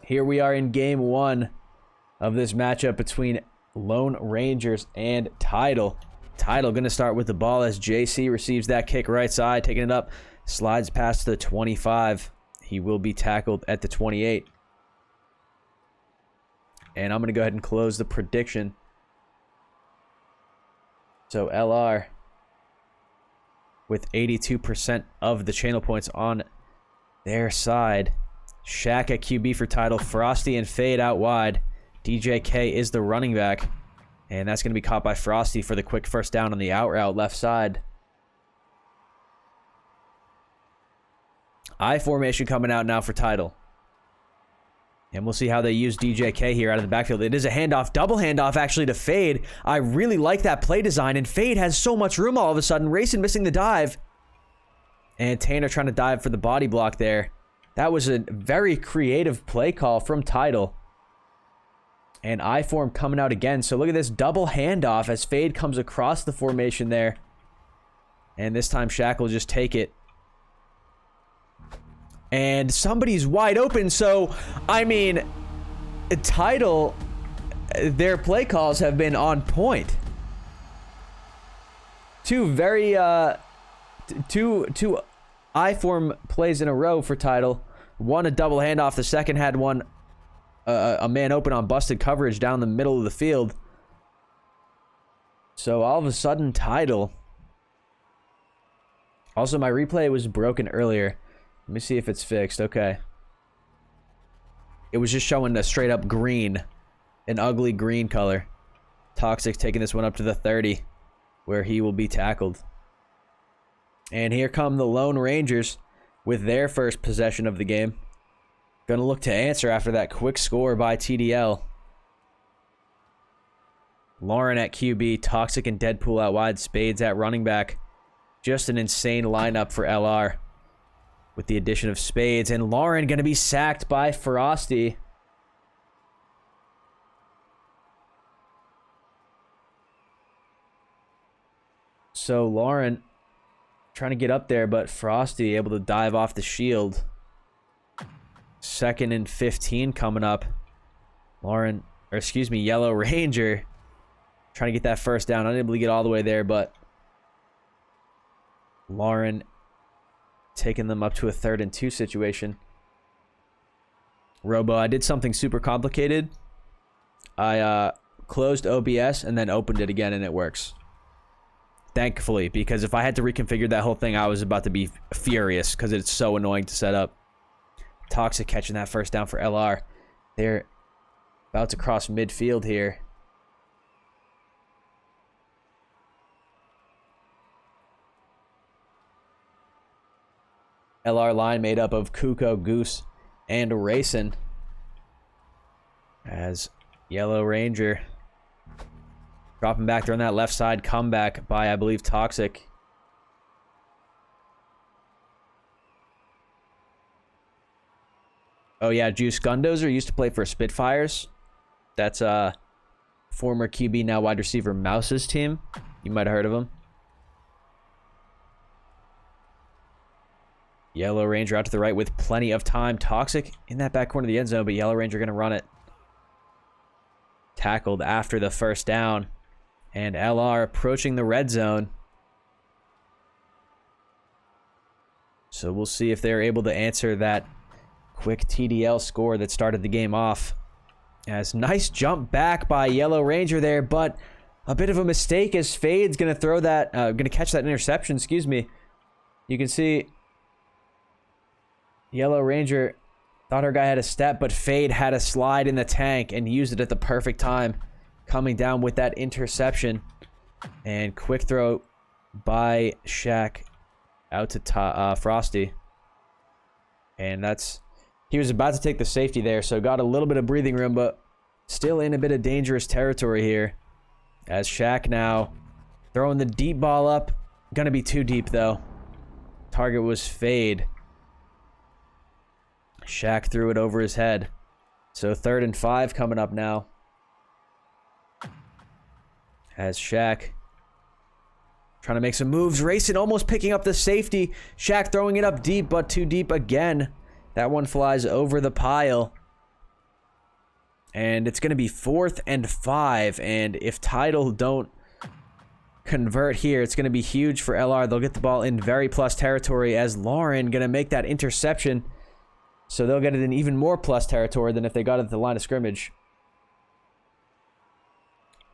Here we are in game one of this matchup between Lone Rangers and Tidal. Tidal going to start with the ball as JC receives that kick right side, taking it up, slides past the 25. He will be tackled at the 28. And I'm going to go ahead and close the prediction. So LR with 82% of the channel points on their side. Shaq at QB for Tidal. Frosty and Fade out wide. DJK is the running back. And that's going to be caught by Frosty for the quick first down on the out route left side. I formation coming out now for Tidal. And we'll see how they use DJK here out of the backfield. It is a handoff, double handoff actually to Fade. I really like that play design, and Fade has so much room all of a sudden. Racing missing the dive. And Tanner trying to dive for the body block there. That was a very creative play call from Tidal. And I-form coming out again. So look at this double handoff as Fade comes across the formation there. And this time Shaq will just take it. And somebody's wide open. So, I mean, Tidal, their play calls have been on point. Two very, two I-form plays in a row for Tidal. One a double handoff. The second had one a man open on busted coverage down the middle of the field. So all of a sudden, Tidal. Also, my replay was broken earlier. Let me see if it's fixed. Okay. It was just showing a straight up green. An ugly green color. Toxic taking this one up to the 30. Where he will be tackled. And here come the Lone Rangers with their first possession of the game. Gonna look to answer after that quick score by TDL. Lauren at QB, Toxic and Deadpool out wide, Spades at running back. Just an insane lineup for LR. With the addition of Spades, and Lauren gonna be sacked by Frosty. So Lauren trying to get up there, but Frosty able to dive off the shield. 2nd and 15 coming up. Lauren, or excuse me, Yellow Ranger trying to get that first down. Unable to get all the way there, but Lauren taking them up to a 3rd and 2 situation. Robo, I did something super complicated. I closed OBS and then opened it again, and it works. Thankfully, because if I had to reconfigure that whole thing, I was about to be furious because it's so annoying to set up. Toxic catching that first down for LR. They're about to cross midfield here. LR line made up of Kuko, Goose, and Racin. As Yellow Ranger dropping back there on that left side, comeback by, I believe, Toxic. Oh yeah, Juice Gundozer used to play for Spitfires. That's former QB, now wide receiver Mouse's team. You might have heard of him. Yellow Ranger out to the right with plenty of time. Toxic in that back corner of the end zone, but Yellow Ranger going to run it. Tackled after the first down. And LR approaching the red zone. So we'll see if they're able to answer that quick TDL score that started the game off. As nice jump back by Yellow Ranger there, but a bit of a mistake as Fade's going to throw that, going to catch that interception, excuse me. You can see Yellow Ranger thought her guy had a step, but Fade had a slide in the tank and used it at the perfect time. Coming down with that interception. And quick throw by Shaq out to Frosty. And that's... He was about to take the safety there, so got a little bit of breathing room, but still in a bit of dangerous territory here. As Shaq now throwing the deep ball up. Gonna be too deep, though. Target was Fade. Shaq threw it over his head. So 3rd and 5 coming up now. As Shaq trying to make some moves. Racing almost picking up the safety. Shaq throwing it up deep, but too deep again. That one flies over the pile. And it's going to be 4th and 5. And if Tidal don't convert here, it's going to be huge for LR. They'll get the ball in very plus territory as Lauren going to make that interception. So they'll get it in even more plus territory than if they got it at the line of scrimmage.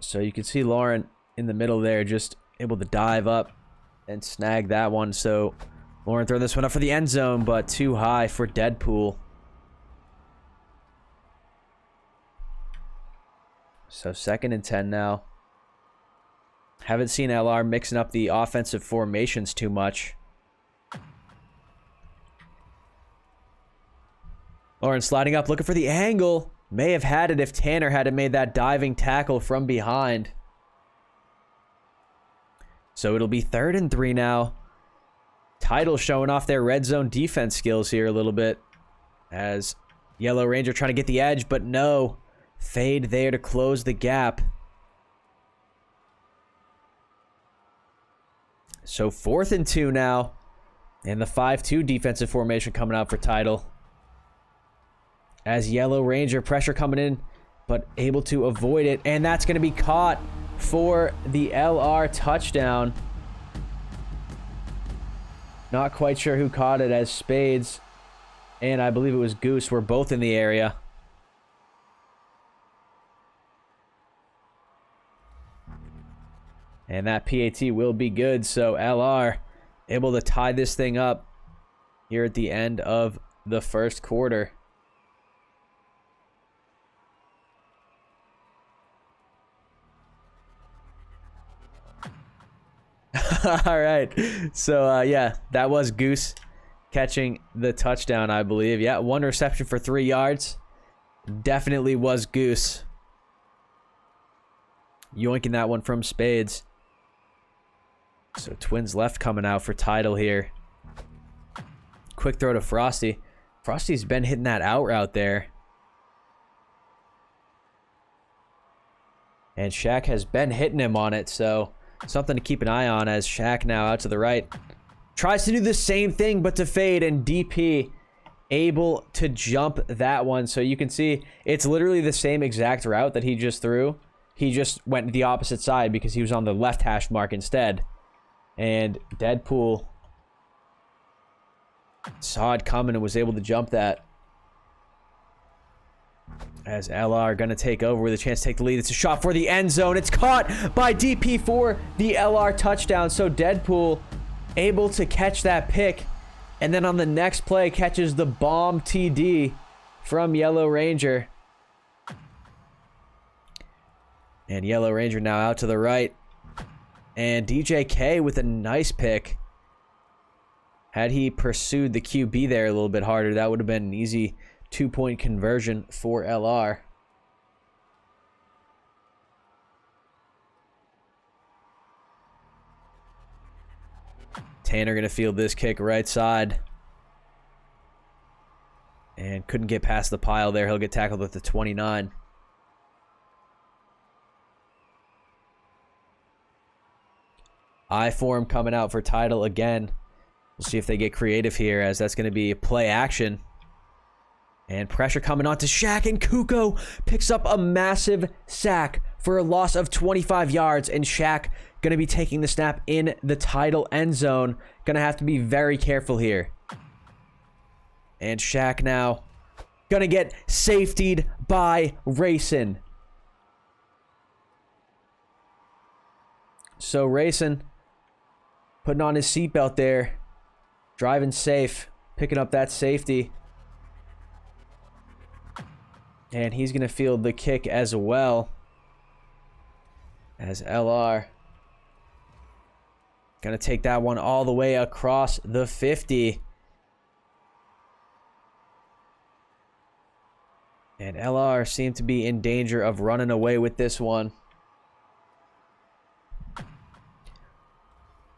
So you can see Lauren in the middle there, just able to dive up and snag that one. So Lauren throwing this one up for the end zone, but too high for Deadpool. So 2nd and 10 now. Haven't seen LR mixing up the offensive formations too much. Lauren sliding up, looking for the angle. May have had it if Tanner hadn't made that diving tackle from behind. So it'll be 3rd and 3 now. Tidal showing off their red zone defense skills here a little bit. As Yellow Ranger trying to get the edge, but no. Fade there to close the gap. So 4th and 2 now. And the 5-2 defensive formation coming out for Tidal. As Yellow Ranger pressure coming in, but able to avoid it. And that's going to be caught for the LR touchdown. Not quite sure who caught it, as Spades and I believe it was Goose were both in the area. And that PAT will be good. So LR able to tie this thing up here at the end of the first quarter. All right. So, yeah, that was Goose catching the touchdown, I believe. Yeah, 1 reception for 3 yards. Definitely was Goose. Yoinking that one from Spades. So Twins left coming out for Tidal here. Quick throw to Frosty. Frosty's been hitting that out route there. And Shaq has been hitting him on it, so something to keep an eye on as Shaq now out to the right. Tries to do the same thing, but to fade, and DP able to jump that one. So you can see it's literally the same exact route that he just threw. He just went the opposite side because he was on the left hash mark instead. And Deadpool saw it coming and was able to jump that. As LR going to take over with a chance to take the lead. It's a shot for the end zone. It's caught by DP for the LR touchdown. So Deadpool able to catch that pick. And then on the next play catches the bomb TD from Yellow Ranger. And Yellow Ranger now out to the right. And DJK with a nice pick. Had he pursued the QB there a little bit harder, that would have been an easy 2-point conversion for LR. Tanner going to field this kick right side. And couldn't get past the pile there. He'll get tackled at the 29. I form coming out for Tidal again. We'll see if they get creative here, as that's going to be play action. And pressure coming on to Shaq, and Kuko picks up a massive sack for a loss of 25 yards. And Shaq going to be taking the snap in the Tidal end zone. Going to have to be very careful here. And Shaq now going to get safetied by Racing. So Racing putting on his seatbelt there. Driving safe. Picking up that safety. And he's going to field the kick as well. As LR going to take that one all the way across the 50. And LR seemed to be in danger of running away with this one.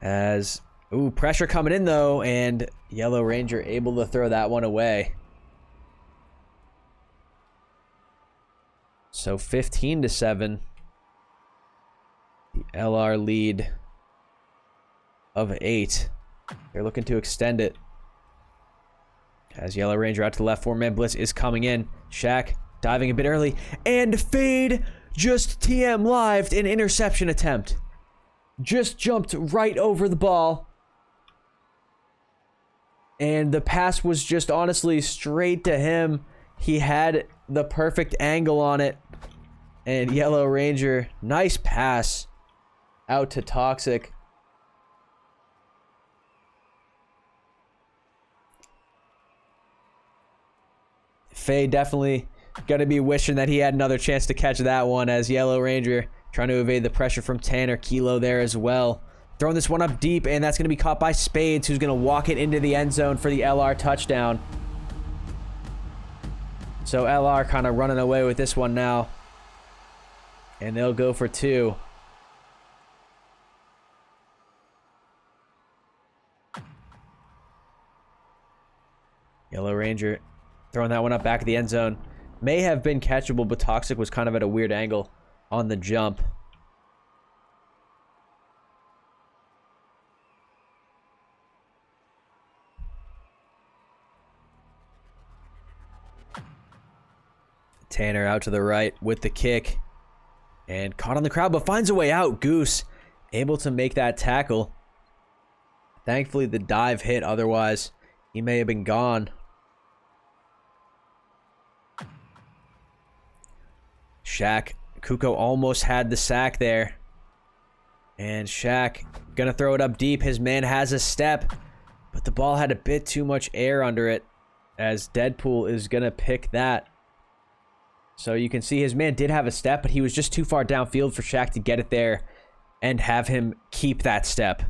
As, ooh, pressure coming in though, and Yellow Ranger able to throw that one away. So 15-7. The LR lead of 8. They're looking to extend it. As Yellow Ranger out to the left, 4-man blitz is coming in. Shaq Diving a bit early. And Fade just TMlived an interception attempt. Just jumped right over the ball. And the pass was just honestly straight to him. He had the perfect angle on it. And Yellow Ranger, nice pass out to Toxic. Faye definitely going to be wishing that he had another chance to catch that one, as Yellow Ranger trying to evade the pressure from Tanner. Kilo there as well. Throwing this one up deep, and that's going to be caught by Spades, who's going to walk it into the end zone for the LR touchdown. So LR kind of running away with this one now. And they'll go for 2. Yellow Ranger throwing that one up back of the end zone. May have been catchable, but Toxic was kind of at a weird angle on the jump. Tanner out to the right with the kick. And caught on the crowd, but finds a way out. Goose able to make that tackle. Thankfully, the dive hit. Otherwise, he may have been gone. Shaq. Kuko almost had the sack there. And Shaq gonna throw it up deep. His man has a step, but the ball had a bit too much air under it, as Deadpool is gonna pick that. So you can see his man did have a step, but he was just too far downfield for Shaq to get it there and have him keep that step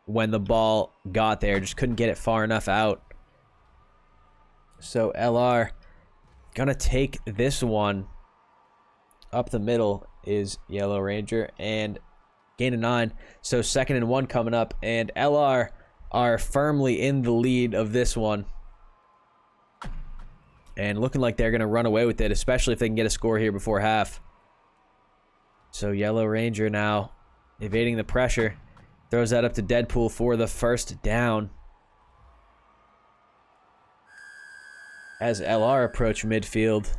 when the ball got there. Just couldn't get it far enough out. So LR gonna take this one. Up the middle is Yellow Ranger, and gain of 9. So 2nd and 1 coming up, and LR are firmly in the lead of this one. And looking like they're going to run away with it, especially if they can get a score here before half. So Yellow Ranger now evading the pressure. Throws that up to Deadpool for the first down. As LR approach midfield.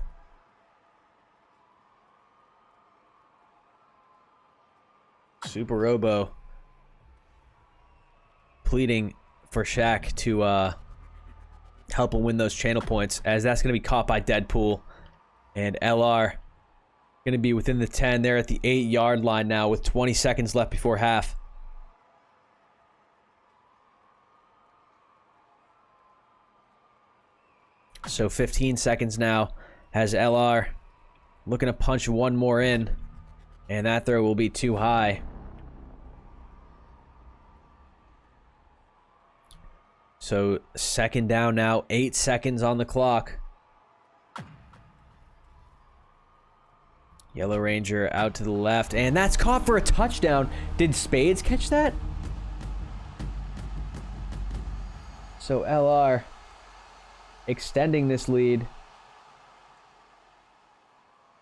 Super Robo pleading for Shaq to help him win those channel points, as that's going to be caught by Deadpool. And LR going to be within the 10. They're at the 8-yard line now with 20 seconds left before half. So 15 seconds now has LR looking to punch one more in, and that throw will be too high. So 2nd down now, 8 seconds on the clock. Yellow Ranger out to the left, and that's caught for a touchdown. Did Spades catch that? So LR extending this lead.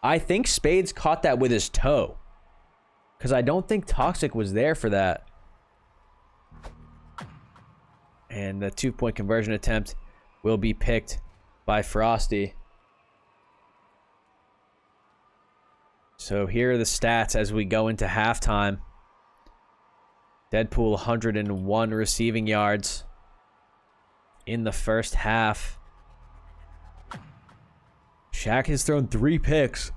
I think Spades caught that with his toe, because I don't think Toxic was there for that. And the 2-point conversion attempt will be picked by Frosty. So here are the stats as we go into halftime. Deadpool 101 receiving yards in the first half. Shaq has thrown 3 picks.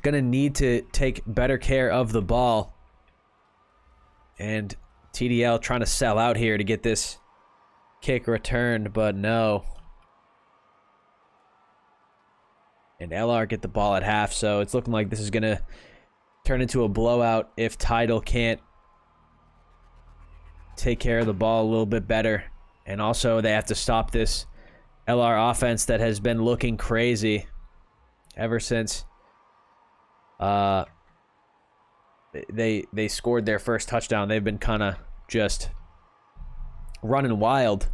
Gonna need to take better care of the ball. And TDL trying to sell out here to get this kick returned, but no. And LR get the ball at half, so it's looking like this is going to turn into a blowout if Tidal can't take care of the ball a little bit better. And also they have to stop this LR offense that has been looking crazy ever since they scored their first touchdown. They've been kind of just running wild.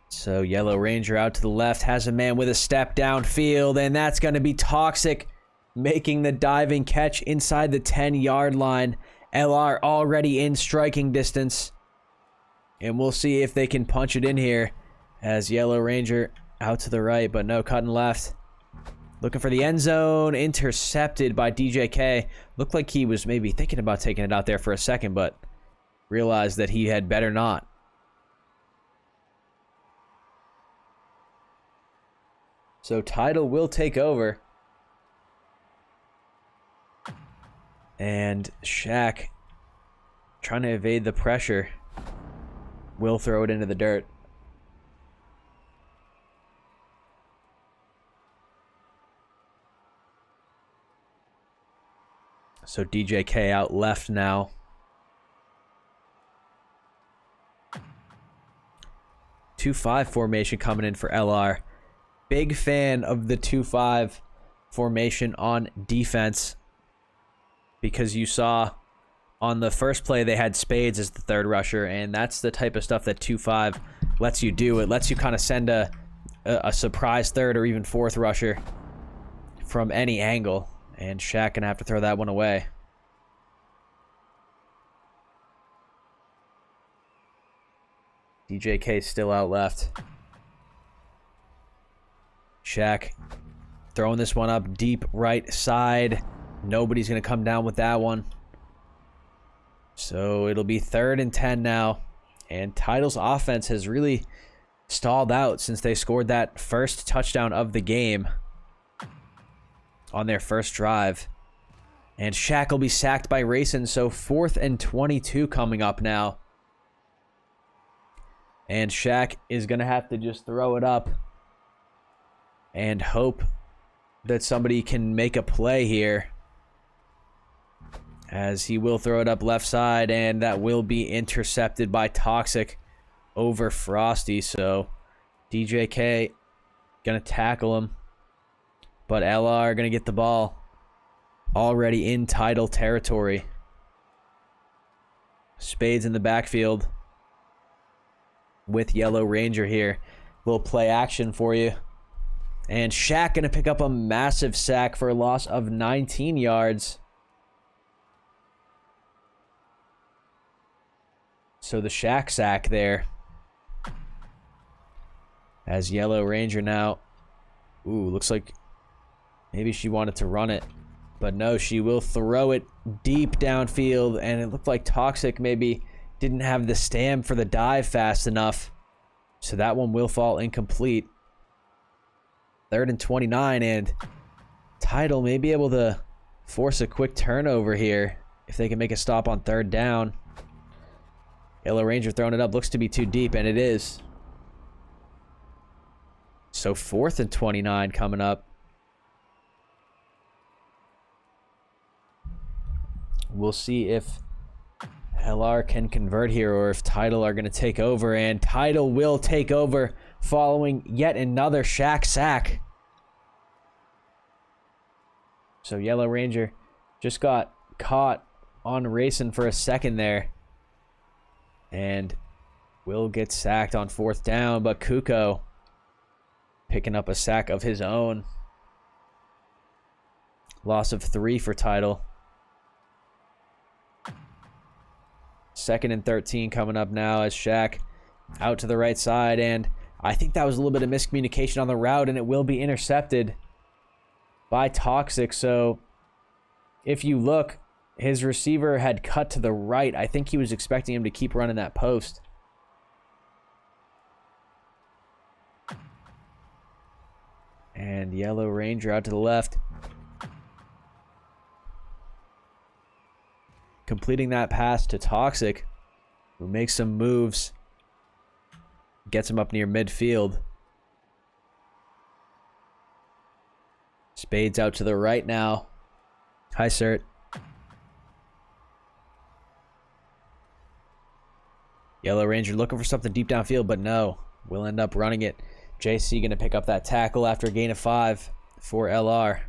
So Yellow Ranger out to the left, has a man with a step downfield, and that's going to be Toxic making the diving catch inside the 10-yard line. LR already in striking distance. And we'll see if they can punch it in here as Yellow Ranger out to the right, but no, cutting left. Looking for the end zone, intercepted by DJK. Looked like he was maybe thinking about taking it out there for a second, but realized that he had better not. So Tidal will take over. And Shaq, trying to evade the pressure, will throw it into the dirt. So DJK out left now. Two-5 formation coming in for LR. Big fan of the 2-5 formation on defense, because you saw on the first play they had Spades as the third rusher, and that's the type of stuff that 2-5 lets you do. It lets you kind of send a surprise third or even fourth rusher from any angle, and Shaq gonna have to throw that one away. DJK still out left. Shaq throwing this one up deep right side. Nobody's going to come down with that one. So it'll be 3rd and 10 now. And Tidal's offense has really stalled out since they scored that first touchdown of the game on their first drive. And Shaq will be sacked by Racing. So 4th and 22 coming up now. And Shaq is going to have to just throw it up and hope that somebody can make a play here, as he will throw it up left side, and that will be intercepted by Toxic over Frosty. So DJK gonna tackle him, but LR gonna get the ball already in Tidal territory. Spades in the backfield with Yellow Ranger here. Little play action for you. And Shaq going to pick up a massive sack for a loss of 19 yards. So the Shaq sack there. As Yellow Ranger now. Ooh, looks like maybe she wanted to run it. But no, she will throw it deep downfield. And it looked like Toxic maybe didn't have the stamp for the dive fast enough. So that one will fall incomplete. 3rd and 29, and Tidal may be able to force a quick turnover here if they can make a stop on 3rd down. Yellow Ranger throwing it up, looks to be too deep, and it is. So 4th and 29 coming up. We'll see if LR can convert here or if Tidal are going to take over, and Tidal will take over following yet another Shaq sack. So Yellow Ranger just got caught on Racing for a second there, and will get sacked on 4th down, but Kuko picking up a sack of his own. Loss of 3 for Tidal. 2nd and 13 coming up now as Shaq out to the right side, and I think that was a little bit of miscommunication on the route, and it will be intercepted by Toxic. So if you look, his receiver had cut to the right. I think he was expecting him to keep running that post. And Yellow Ranger out to the left. Completing that pass to Toxic, who makes some moves. Gets him up near midfield. Spades out to the right now. Hi, Cert. Yellow Ranger looking for something deep downfield, but no. We'll end up running it. JC going to pick up that tackle after a gain of 5 for LR.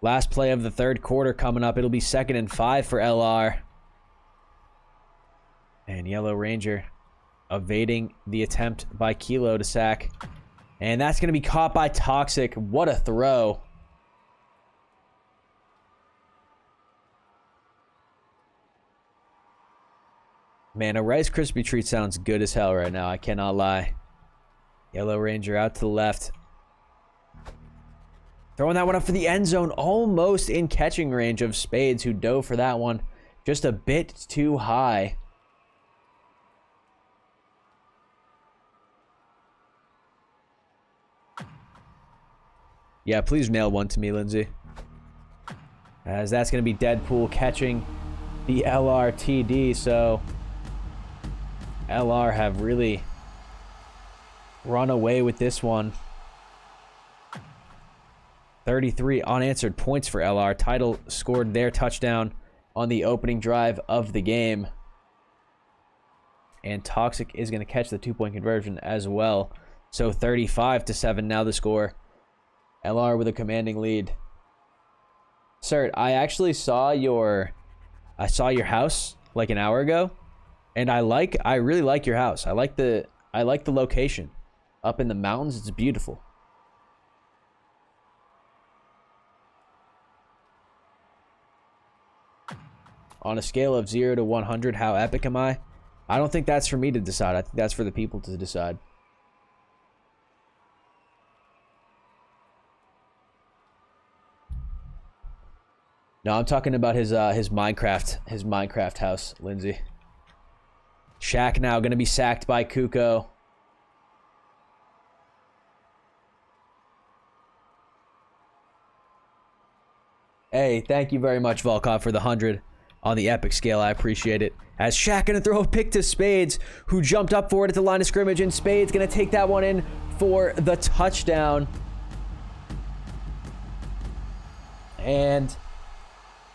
Last play of the 3rd quarter coming up. It'll be 2nd and 5 for LR. And Yellow Ranger evading the attempt by Kilo to sack. And that's going to be caught by Toxic. What a throw. Man, a Rice Krispie treat sounds good as hell right now. I cannot lie. Yellow Ranger out to the left. Throwing that one up for the end zone. Almost in catching range of Spades, who dove for that one. Just a bit too high. Yeah, please mail one to me, Lindsay. As that's going to be Deadpool catching the LRTD. So LR have really run away with this one. 33 unanswered points for LR. Tidal scored their touchdown on the opening drive of the game. And Toxic is going to catch the 2-point conversion as well. So 35-7 now the score. LR with a commanding lead. Sir, I actually saw your house like an hour ago, and I really like your house. I like the location. Up in the mountains, it's beautiful. On a scale of 0 to 100, how epic am I? I don't think that's for me to decide. I think that's for the people to decide. No, I'm talking about his Minecraft house, Lindsay. Shaq now going to be sacked by Kuko. Hey, thank you very much, Volkov, for the 100 on the epic scale. I appreciate it. As Shaq going to throw a pick to Spades, who jumped up for it at the line of scrimmage, and Spades going to take that one in for the touchdown. And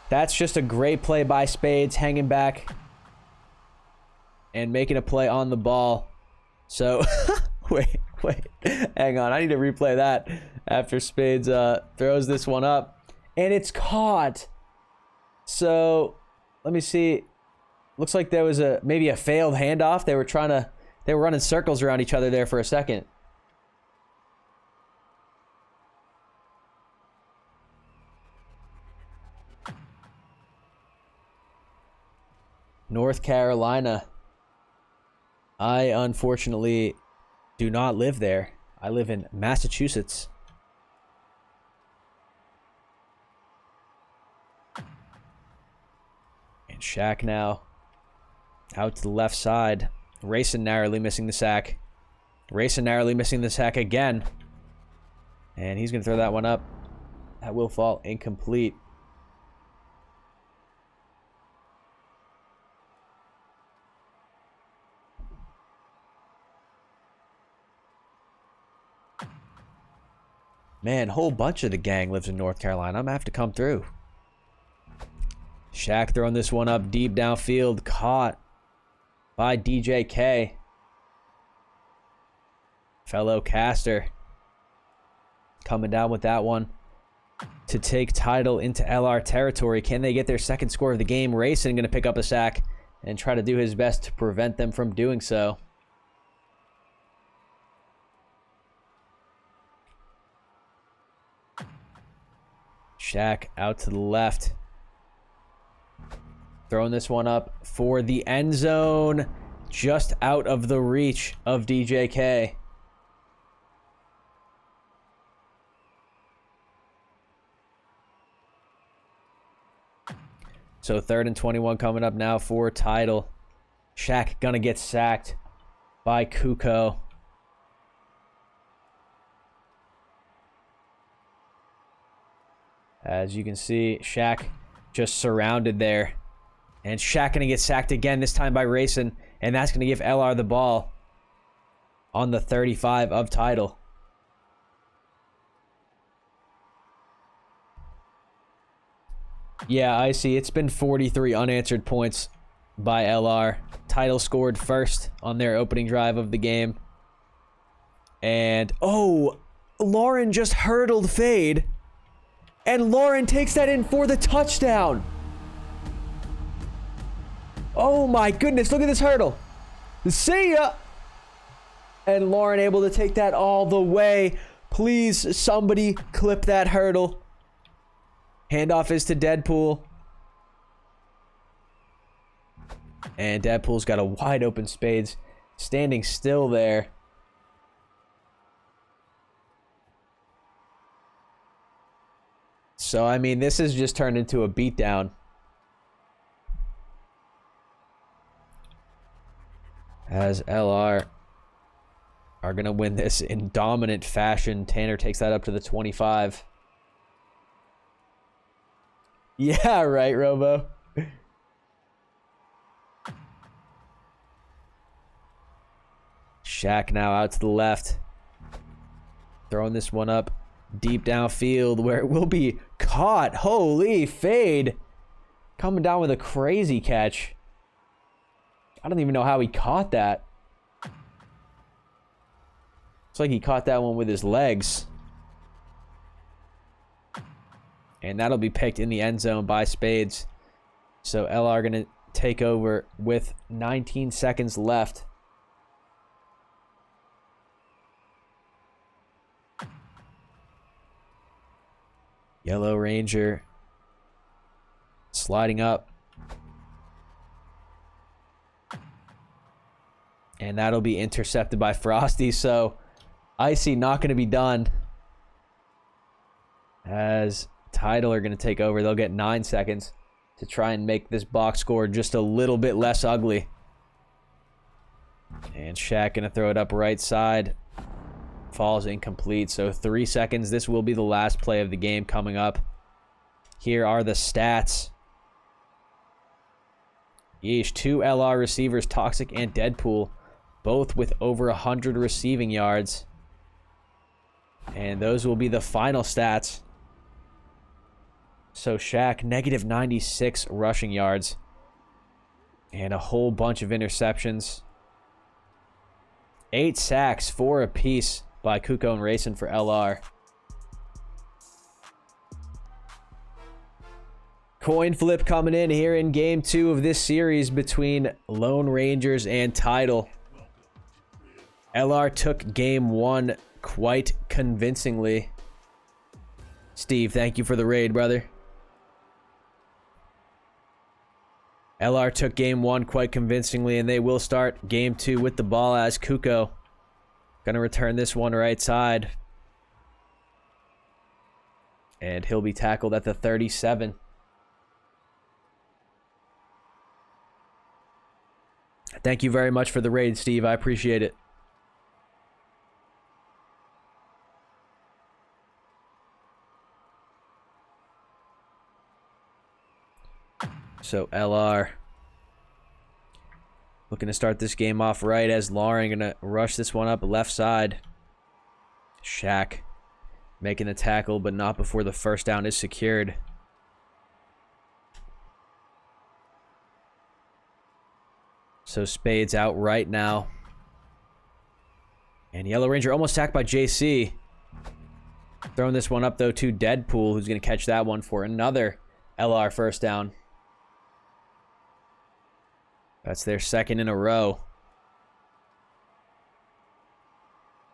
that's just a great play by Spades, hanging back and making a play on the ball. So, wait, hang on. I need to replay that after Spades throws this one up. And it's caught. So, let me see. Looks like there was maybe a failed handoff. They were running circles around each other there for a second. North Carolina. I unfortunately do not live there. I live in Massachusetts. And Shaq now out to the left side. Racing narrowly missing the sack. Racing narrowly missing the sack again. And he's going to throw that one up. That will fall incomplete. Man, a whole bunch of the gang lives in North Carolina. I'm going to have to come through. Shaq throwing this one up deep downfield. Caught by DJK. Fellow caster coming down with that one to take Tidal into LR territory. Can they get their second score of the game? Racing going to pick up a sack and try to do his best to prevent them from doing so. Shaq out to the left. Throwing this one up for the end zone. Just out of the reach of DJK. So 3rd and 21 coming up now for Tidal. Shaq gonna get sacked by Kuko. As you can see, Shaq just surrounded there. And Shaq going to get sacked again, this time by Racing. And that's going to give LR the ball on the 35 of Tidal. Yeah, I see. It's been 43 unanswered points by LR. Tidal scored first on their opening drive of the game. And, oh, Lauren just hurdled Fade. And Lauren takes that in for the touchdown. Oh my goodness, look at this hurdle. See ya. And Lauren able to take that all the way. Please, somebody clip that hurdle. Handoff is to Deadpool. And Deadpool's got a wide open Spades standing still there. So, I mean, this has just turned into a beatdown. As LR are going to win this in dominant fashion. Tanner takes that up to the 25. Yeah, right, Robo. Shaq now out to the left. Throwing this one up deep downfield where it will be caught. Holy fade. Coming down with a crazy catch. I don't even know how he caught that. It's like he caught that one with his legs. And that'll be picked in the end zone by Spades. So LR going to take over with 19 seconds left. Yellow Ranger sliding up. And that'll be intercepted by Frosty. So Icy not going to be done. As Tidal are going to take over. They'll get 9 seconds to try and make this box score just a little bit less ugly. And Shaq going to throw it up right side. Falls incomplete. So 3 seconds. This will be the last play of the game coming up. Here are the stats. Yeesh. 2 LR receivers, Toxic and Deadpool, both with over 100 receiving yards. And those will be the final stats. So Shaq, negative 96 rushing yards. And a whole bunch of interceptions. 8 sacks, 4 apiece by Kuko and Racing for LR. Coin flip coming in here in game 2 of this series between Lone Rangers and Tidal. LR took game 1 quite convincingly. Steve, thank you for the raid, brother. LR took game 1 quite convincingly, and they will start game 2 with the ball as Kuko gonna return this one right side. And he'll be tackled at the 37. Thank you very much for the raid, Steve. I appreciate it. So LR looking to start this game off right as Lauren gonna rush this one up left side. Shaq making the tackle, but not before the first down is secured. So Spades out right now. And Yellow Ranger almost sacked by JC. Throwing this one up though to Deadpool, who's gonna catch that one for another LR first down. That's their second in a row.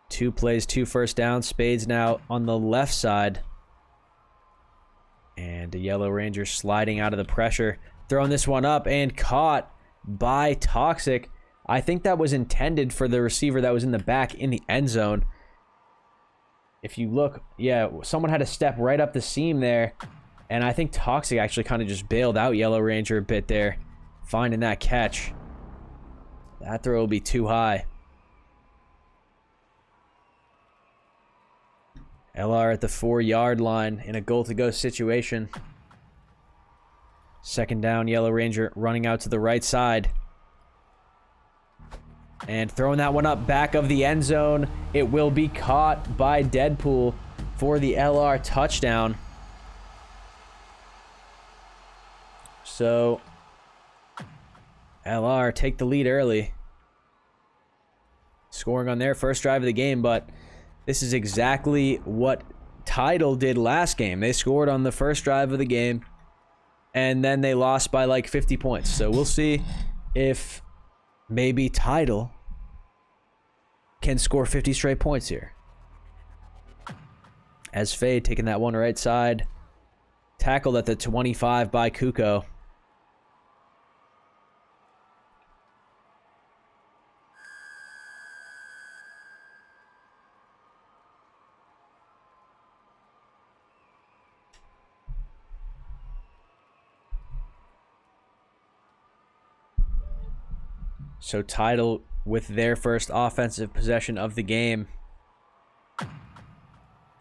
2 plays, 2 first downs. Spades now on the left side. And the Yellow Ranger sliding out of the pressure. Throwing this one up and caught by Toxic. I think that was intended for the receiver that was in the back in the end zone. If you look, yeah, someone had to step right up the seam there. And I think Toxic actually kind of just bailed out Yellow Ranger a bit there, finding that catch. That throw will be too high. LR at the 4-yard line in a goal-to-go situation. Second down, Yellow Ranger running out to the right side. And throwing that one up back of the end zone. It will be caught by Deadpool for the LR touchdown. So LR take the lead early. Scoring on their first drive of the game, but this is exactly what Tidal did last game. They scored on the first drive of the game, and then they lost by like 50 points. So we'll see if maybe Tidal can score 50 straight points here. As Fade taking that one right side. Tackled at the 25 by Kuko. So Tidal with their first offensive possession of the game.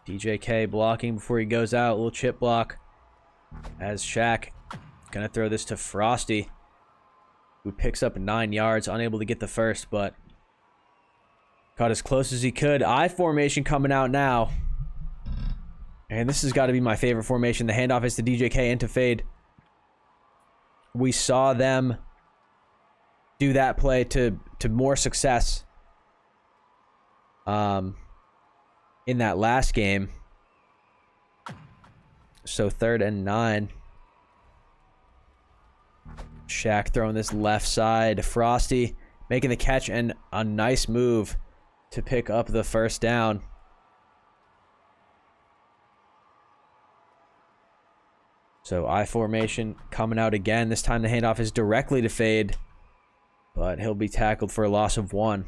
DJK blocking before he goes out. A little chip block. As Shaq gonna throw this to Frosty, who picks up 9 yards, unable to get the first, but got as close as he could. I formation coming out now. And this has got to be my favorite formation. The handoff is to DJK into fade. We saw them do that play to more success in that last game. So 3rd and 9. Shaq throwing this left side. Frosty making the catch and a nice move to pick up the first down. So I formation coming out again. This time the handoff is directly to fade, but he'll be tackled for a loss of 1.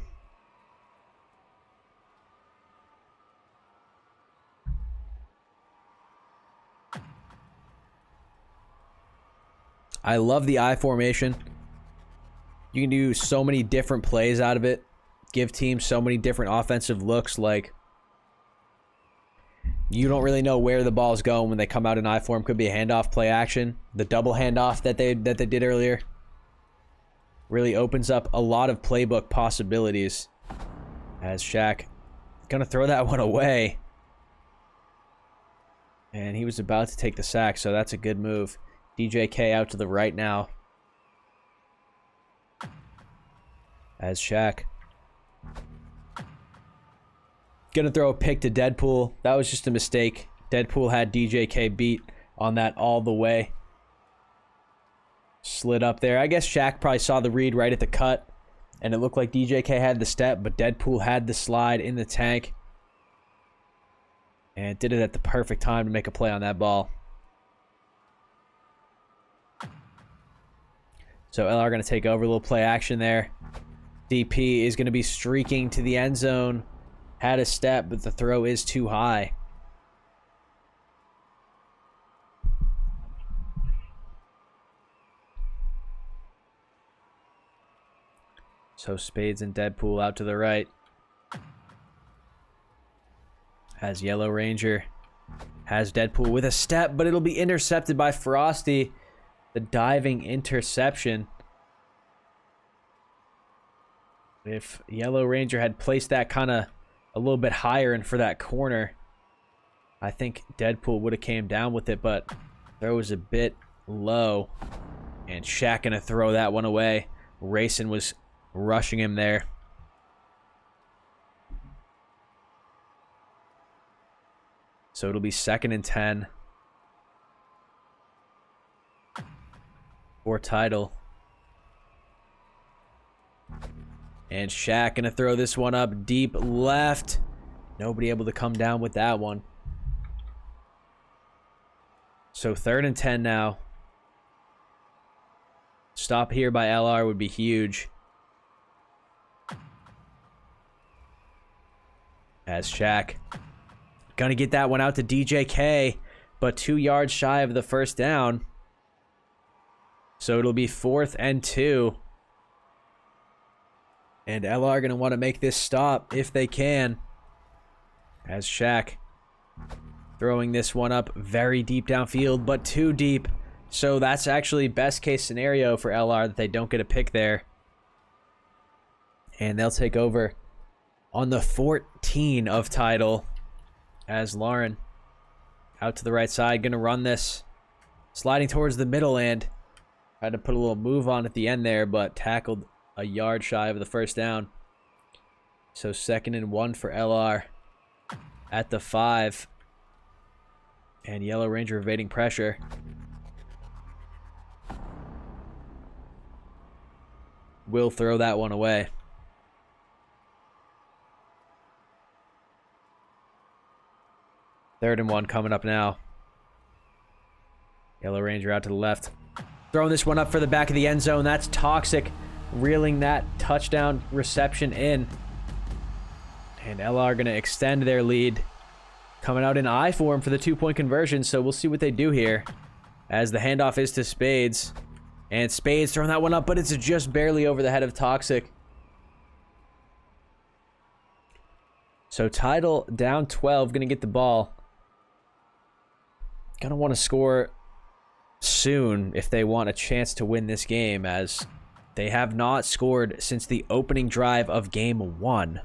I love the I formation. You can do so many different plays out of it. Give teams so many different offensive looks. Like, you don't really know where the ball's going when they come out in I form. Could be a handoff, play action. The double handoff that they did earlier really opens up a lot of playbook possibilities. As Shaq gonna throw that one away. And he was about to take the sack, so that's a good move. DJK out to the right now. As Shaq gonna throw a pick to Deadpool. That was just a mistake. Deadpool had DJK beat on that all the way. Slid up there. I guess Shaq probably saw the read right at the cut, and it looked like DJK had the step, but Deadpool had the slide in the tank. And did it at the perfect time to make a play on that ball. So LR going to take over. A little play action there. DP is going to be streaking to the end zone. Had a step, but the throw is too high. So Spades and Deadpool out to the right. Has Yellow Ranger. Has Deadpool with a step, but it'll be intercepted by Frosty. The diving interception. If Yellow Ranger had placed that kind of a little bit higher and for that corner, I think Deadpool would have came down with it, but throw was a bit low. And Shaq gonna throw that one away. Rayson was rushing him there. So it'll be 2nd and 10 for Tidal. And Shaq gonna throw this one up deep left. Nobody able to come down with that one. So 3rd and 10 now. Stop here by LR would be huge. As Shaq gonna get that one out to DJK, but 2 yards shy of the first down. So it'll be 4th and 2. And LR gonna want to make this stop if they can. As Shaq throwing this one up very deep downfield, but too deep. So that's actually best case scenario for LR, that they don't get a pick there. And they'll take over on the 14 of Tidal. As Lauren out to the right side, gonna run this. Sliding towards the middle, and tried to put a little move on at the end there, but tackled a yard shy of the first down. So 2nd and 1 for LR at the 5. And Yellow Ranger evading pressure. Will throw that one away. Third and 1 coming up now. Yellow Ranger out to the left. Throwing this one up for the back of the end zone. That's Toxic. Reeling that touchdown reception in. And LR going to extend their lead. Coming out in I form for the 2-point conversion. So we'll see what they do here. As the handoff is to Spades. And Spades throwing that one up, but it's just barely over the head of Toxic. So Tidal down 12, going to get the ball. Going to want to score soon if they want a chance to win this game, as they have not scored since the opening drive of game 1.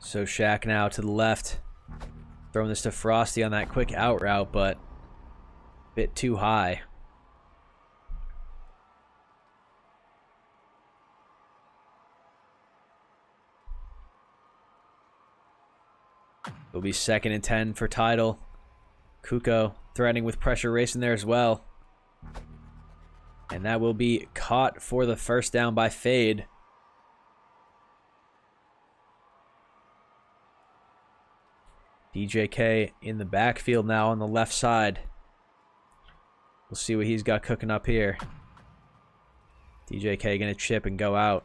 So Shaq now to the left, throwing this to Frosty on that quick out route, but a bit too high. It'll be 2nd and 10 for Tidal. Kuko threatening with pressure racing there as well. And that will be caught for the first down by Fade. DJK in the backfield now on the left side. We'll see what he's got cooking up here. DJK gonna chip and go out.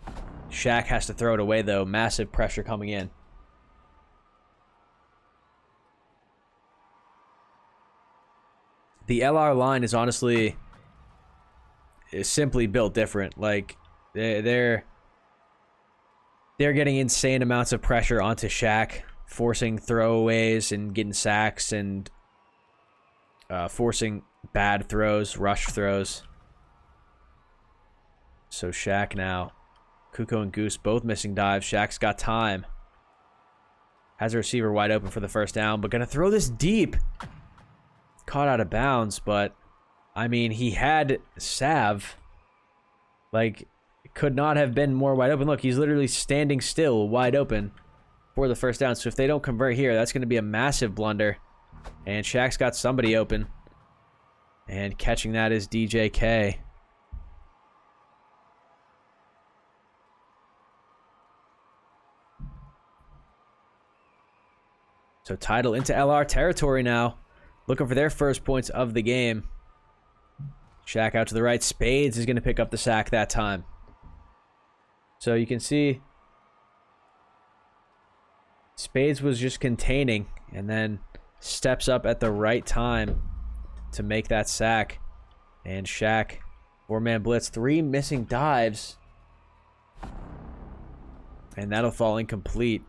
Shaq has to throw it away though. Massive pressure coming in. The LR line is honestly simply built different. Like they're getting insane amounts of pressure onto Shaq, forcing throwaways and getting sacks and forcing bad throws, rush throws. So Shaq now, Kuko and Goose both missing dives. Shaq's got time. Has a receiver wide open for the first down, but gonna throw this deep. Caught out of bounds, but I mean, he had Sav. Like, could not have been more wide open. Look, he's literally standing still, wide open for the first down. So if they don't convert here, that's going to be a massive blunder. And Shaq's got somebody open. And catching that is DJK. So Tidal into LR territory now. Looking for their first points of the game. Shaq out to the right. Spades is going to pick up the sack that time. So you can see Spades was just containing and then steps up at the right time to make that sack. And Shaq, 4-man blitz, 3 missing dives. And that'll fall incomplete.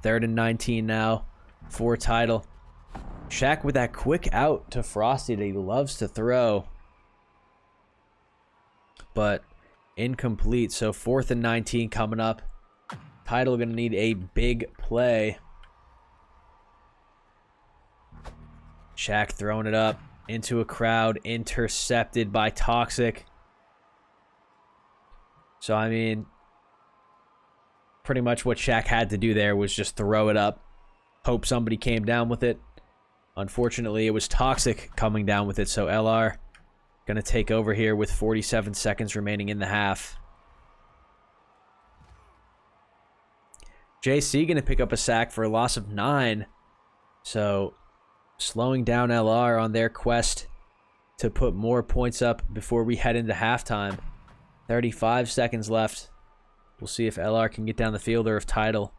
Third and 19 now for Tidal. Shaq with that quick out to Frosty that he loves to throw. But incomplete. So 4th and 19 coming up. Tidal going to need a big play. Shaq throwing it up into a crowd. Intercepted by Toxic. So, I mean, pretty much what Shaq had to do there was just throw it up. Hope somebody came down with it. Unfortunately, it was Toxic coming down with it. So LR going to take over here with 47 seconds remaining in the half. JC going to pick up a sack for a loss of 9. So slowing down LR on their quest to put more points up before we head into halftime. 35 seconds left. We'll see if LR can get down the field or if Tidal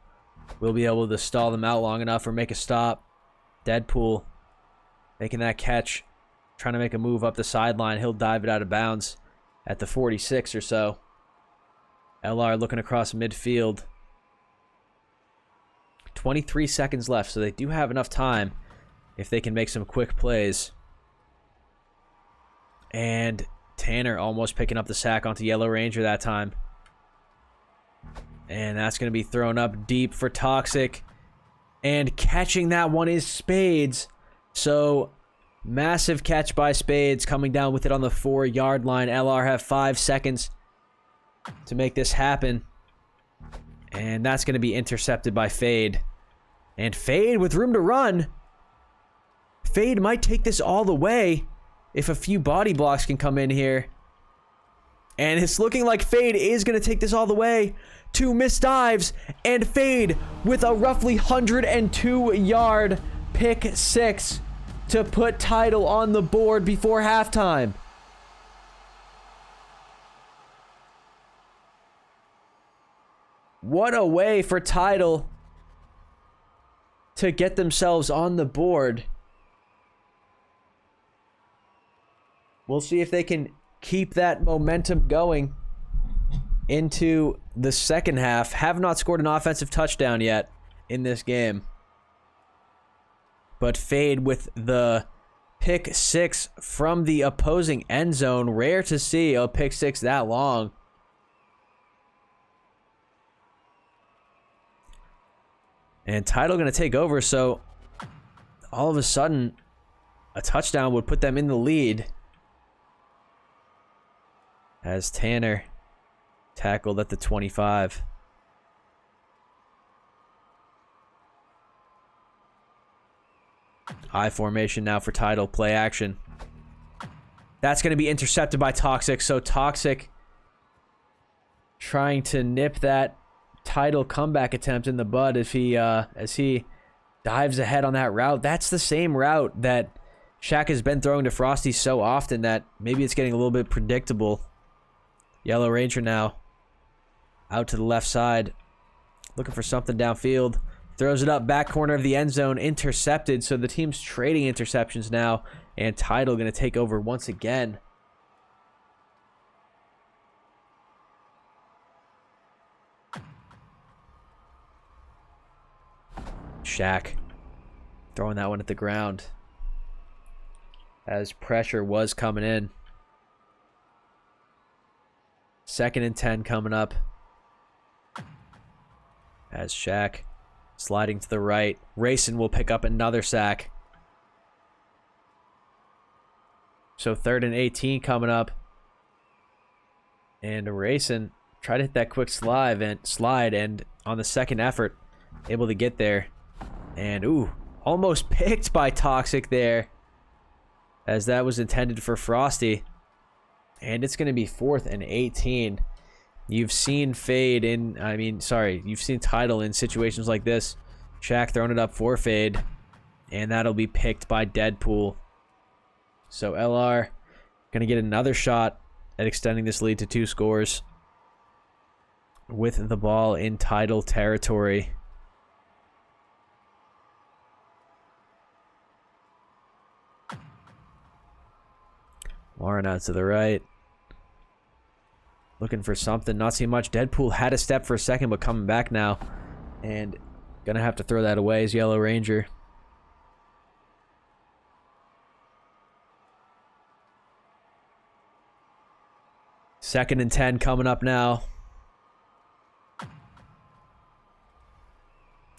will be able to stall them out long enough or make a stop. Deadpool making that catch. Trying to make a move up the sideline. He'll dive it out of bounds at the 46 or so. LR looking across midfield. 23 seconds left, so they do have enough time if they can make some quick plays. And Tanner almost picking up the sack onto Yellow Ranger that time. And that's going to be thrown up deep for Toxic. And catching that one is Spades. So, massive catch by Spades, coming down with it on the 4-yard line. LR have 5 seconds to make this happen. And that's going to be intercepted by Fade. And Fade with room to run. Fade might take this all the way if a few body blocks can come in here. And it's looking like Fade is going to take this all the way. 2 missed dives, and Fade with a roughly 102-yard pick 6 to put Tidal on the board before halftime. what a way for Tidal to get themselves on the board. We'll see if they can keep that momentum going into the second half. Have not scored an offensive touchdown yet in this game. But Fade with the pick 6 from the opposing end zone. Rare to see a pick 6 that long. And Tidal going to take over, so all of a sudden a touchdown would put them in the lead. As Tanner tackled at the 25. I formation now for Tidal. Play action. That's going to be intercepted by Toxic. So Toxic trying to nip that Tidal comeback attempt in the bud if he as he dives ahead on that route. That's the same route that Shaq has been throwing to Frosty so often that maybe it's getting a little bit predictable. Yellow Ranger now out to the left side, looking for something downfield. Throws it up back corner of the end zone, intercepted. So the team's trading interceptions now, and Tidal going to take over once again. Shaq throwing that one at the ground as pressure was coming in. 2nd and 10 coming up as Shaq sliding to the right. Racing will pick up another sack. So 3rd and 18 coming up. And Racing tried to hit that quick slide and on the second effort able to get there. And ooh, almost picked by Toxic there as that was intended for Frosty. And it's going to be 4th and 18. You've seen you've seen Tidal in situations like this. Shaq throwing it up for Fade. And that'll be picked by Deadpool. So LR going to get another shot at extending this lead to 2 scores with the ball in Tidal territory. Lauren out to the right. Looking for something. Not seeing much. Deadpool had a step for a second, but coming back now. And gonna have to throw that away as Yellow Ranger. Second and 10 coming up now.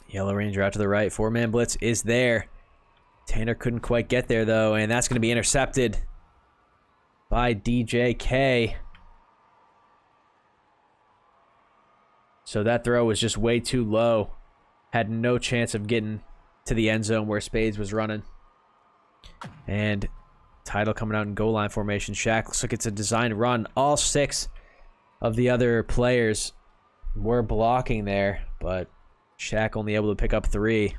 Yellow Ranger out to the right. 4-man blitz is there. Tanner couldn't quite get there, though, and that's going to be intercepted by DJK. So that throw was just way too low. Had no chance of getting to the end zone where Spades was running. And Tidal coming out in goal line formation. Shaq looks like it's a designed run. All 6 of the other players were blocking there, but Shaq only able to pick up 3.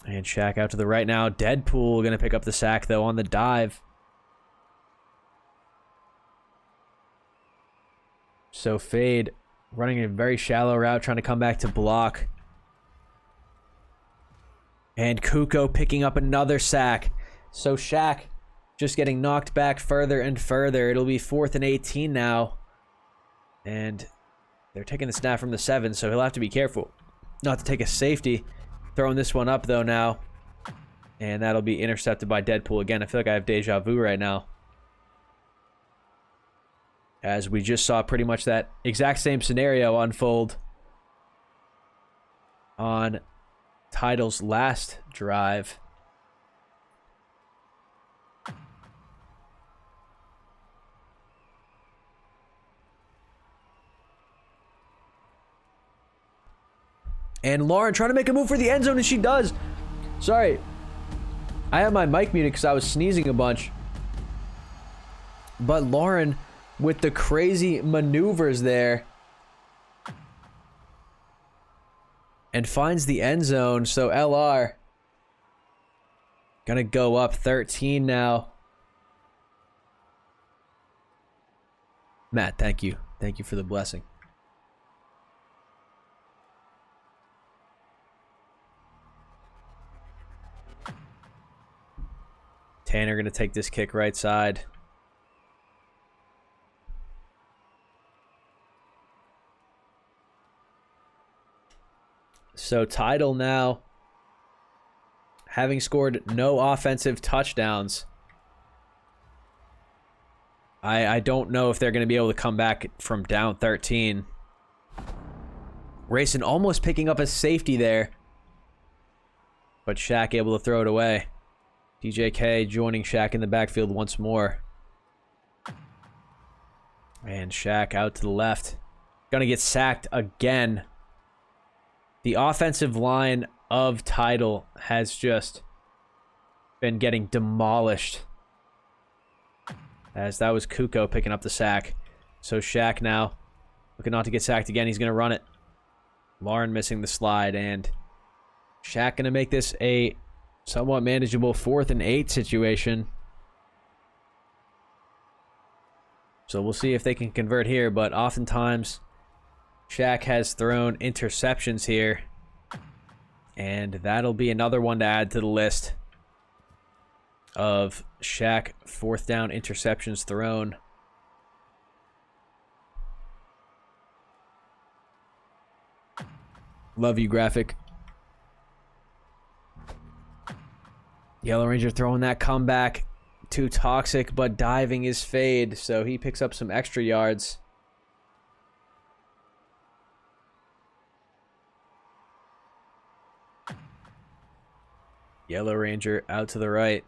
And Shaq out to the right now. Deadpool going to pick up the sack, though, on the dive. So Fade running a very shallow route, trying to come back to block. And Kuko picking up another sack. So Shaq just getting knocked back further and further. It'll be 4th and 18 now. And they're taking the snap from the 7, so he'll have to be careful not to take a safety. Throwing this one up, though, now. And that'll be intercepted by Deadpool. Again, I feel like I have deja vu right now. As we just saw pretty much that exact same scenario unfold on Tidal's last drive. And Lauren trying to make a move for the end zone, and she does. Sorry. I have my mic muted because I was sneezing a bunch. But Lauren with the crazy maneuvers there. And finds the end zone. So LR gonna go up 13 now. Matt, thank you. Thank you for the blessing. Tanner going to take this kick right side. So Tidal now, having scored no offensive touchdowns, I don't know if they're going to be able to come back from down 13. Rayson almost picking up a safety there, but Shaq able to throw it away. DJK joining Shaq in the backfield once more. And Shaq out to the left. Gonna get sacked again. The offensive line of Tidal has just been getting demolished. As that was Kuko picking up the sack. So Shaq now looking not to get sacked again. He's going to run it. Lauren missing the slide. And Shaq going to make this a somewhat manageable 4th and 8 situation. So we'll see if they can convert here. But oftentimes Shaq has thrown interceptions here. And that'll be another one to add to the list of Shaq 4th down interceptions thrown. Love you, graphic. Yellow Ranger throwing that comeback to Toxic, but diving is Fade, so he picks up some extra yards. Yellow Ranger out to the right.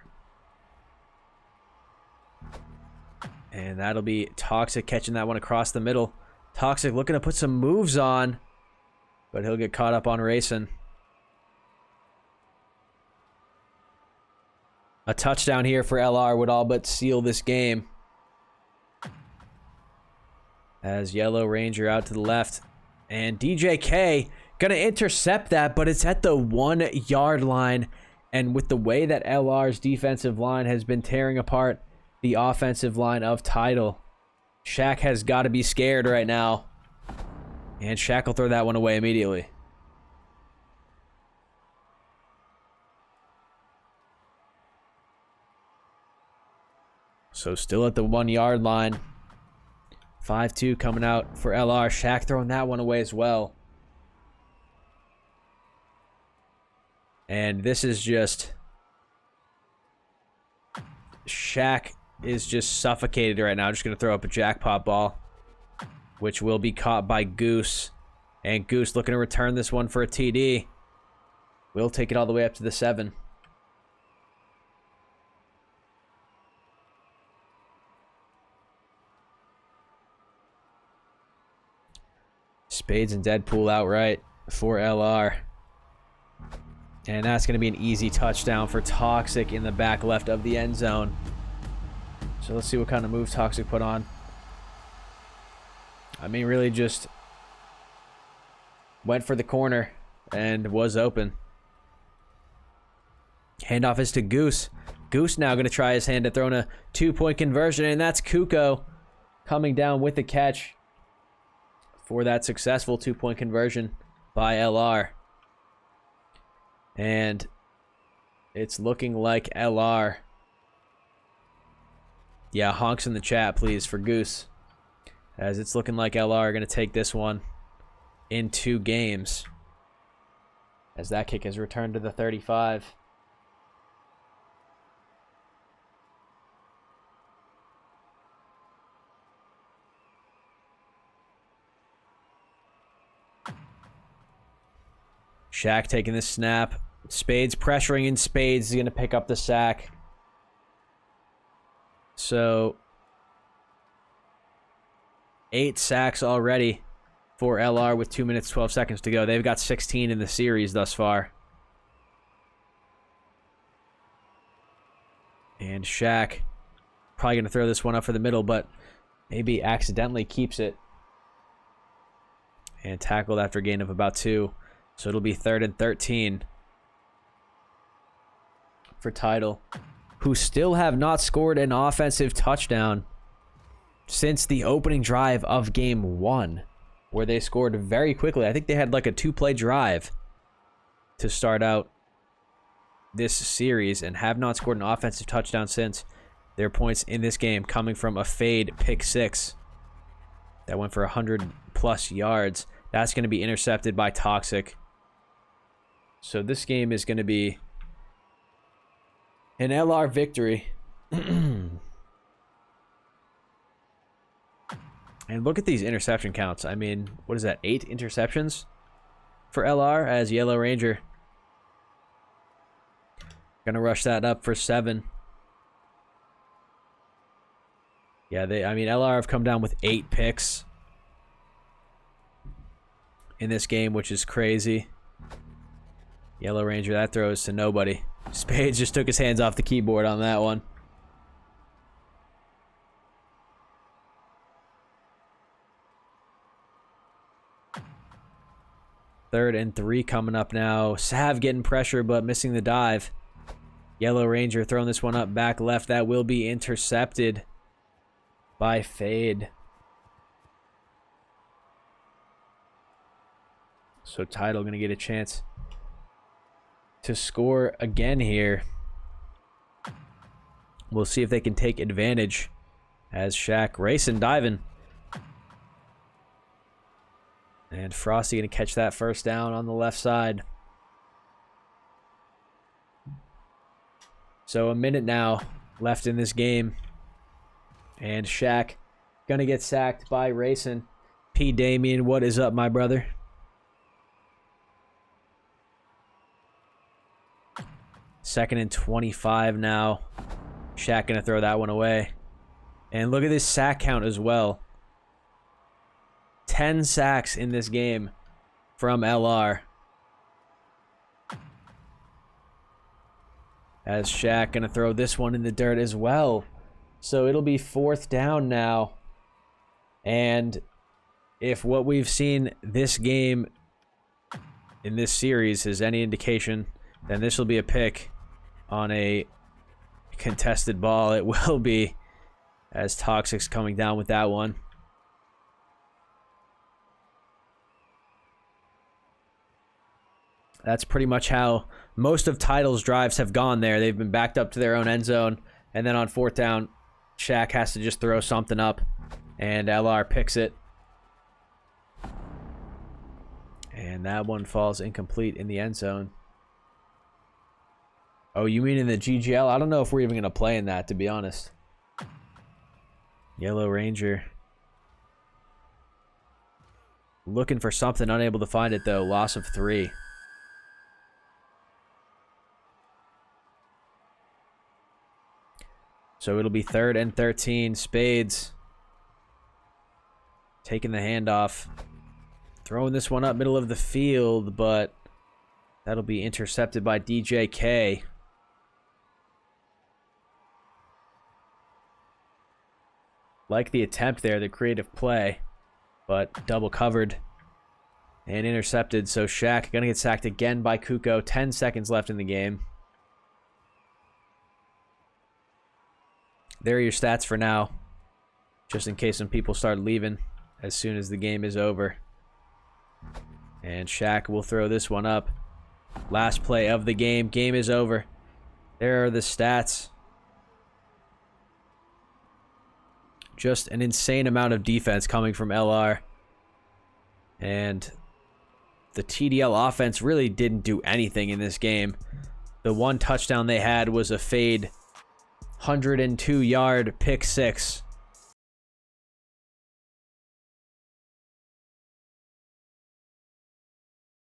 And that'll be Toxic catching that one across the middle. Toxic looking to put some moves on, but he'll get caught up on Rayson. A touchdown here for LR would all but seal this game. As Yellow Ranger out to the left. And DJK gonna intercept that, but it's at the 1 yard line. And with the way that LR's defensive line has been tearing apart the offensive line of Tidal, Shaq has got to be scared right now. And Shaq will throw that one away immediately. So still at the 1 yard line. 5-2 coming out for LR. Shaq throwing that one away as well. And this is just... Shaq is just suffocated right now. Just going to throw up a jackpot ball, which will be caught by Goose. And Goose looking to return this one for a TD. We'll take it all the way up to the 7. Spades and Deadpool outright for LR. And that's going to be an easy touchdown for Toxic in the back left of the end zone. So let's see what kind of move Toxic put on. I mean, really just went for the corner and was open. Handoff is to Goose. Goose now going to try his hand at throwing a 2-point conversion, and that's Kuko coming down with the catch for that successful 2-point conversion by LR. And it's looking like LR. Yeah, honks in the chat, please, for Goose. As it's looking like LR are going to take this one in 2 games. As that kick is returned to the 35. Shaq taking the snap. Spades pressuring in Spades. He's going to pick up the sack. So 8 sacks already for LR with 2 minutes, 12 seconds to go. They've got 16 in the series thus far. And Shaq probably going to throw this one up for the middle, but maybe accidentally keeps it. And tackled after a gain of about 2. So it'll be 3rd and 13 for Tidal, who still have not scored an offensive touchdown since the opening drive of game 1, where they scored very quickly. I think they had like a 2-play drive to start out this series and have not scored an offensive touchdown since. Their points in this game coming from a fade pick 6 that went for 100+ yards. That's going to be intercepted by Toxic. So this game is going to be an LR victory. And look at these interception counts. I mean, what is that? 8 interceptions for LR as Yellow Ranger. Gonna rush that up for 7. Yeah, LR have come down with 8 picks in this game, which is crazy. Yellow Ranger, that throws to nobody. Spades just took his hands off the keyboard on that one. Third and 3 coming up now. Sav getting pressure but missing the dive. Yellow Ranger throwing this one up back left. That will be intercepted by Fade. So Tidal going to get a chance to score again here. We'll see if they can take advantage as Shaq racing, diving. And Frosty going to catch that first down on the left side. So a minute now left in this game. And Shaq going to get sacked by Racing. P. Damien, what is up, my brother? Second and 25 now. Shaq going to throw that one away. And look at this sack count as well. 10 sacks in this game from LR. As Shaq going to throw this one in the dirt as well. So it'll be 4th down now. And if what we've seen this game in this series is any indication, then this will be a pick on a contested ball. It will be, as Toxic's coming down with that one. That's pretty much how most of Tidal's drives have gone there. They've been backed up to their own end zone. And then on 4th down, Shaq has to just throw something up. And LR picks it. And that one falls incomplete in the end zone. Oh, you mean in the GGL? I don't know if we're even going to play in that, to be honest. Yellow Ranger. Looking for something, unable to find it, though. Loss of 3. So it'll be 3rd and 13. Spades taking the handoff. Throwing this one up middle of the field, but that'll be intercepted by DJK. Like the attempt there, the creative play, but double covered and intercepted. So Shaq gonna get sacked again by Kuko. 10 seconds left in the game. There are your stats for now, just in case some people start leaving as soon as the game is over. And Shaq will throw this one up. Last play of the game. Game is over. There are the stats. Just an insane amount of defense coming from LR. And the TDL offense really didn't do anything in this game. The one touchdown they had was a fade 102-yard pick 6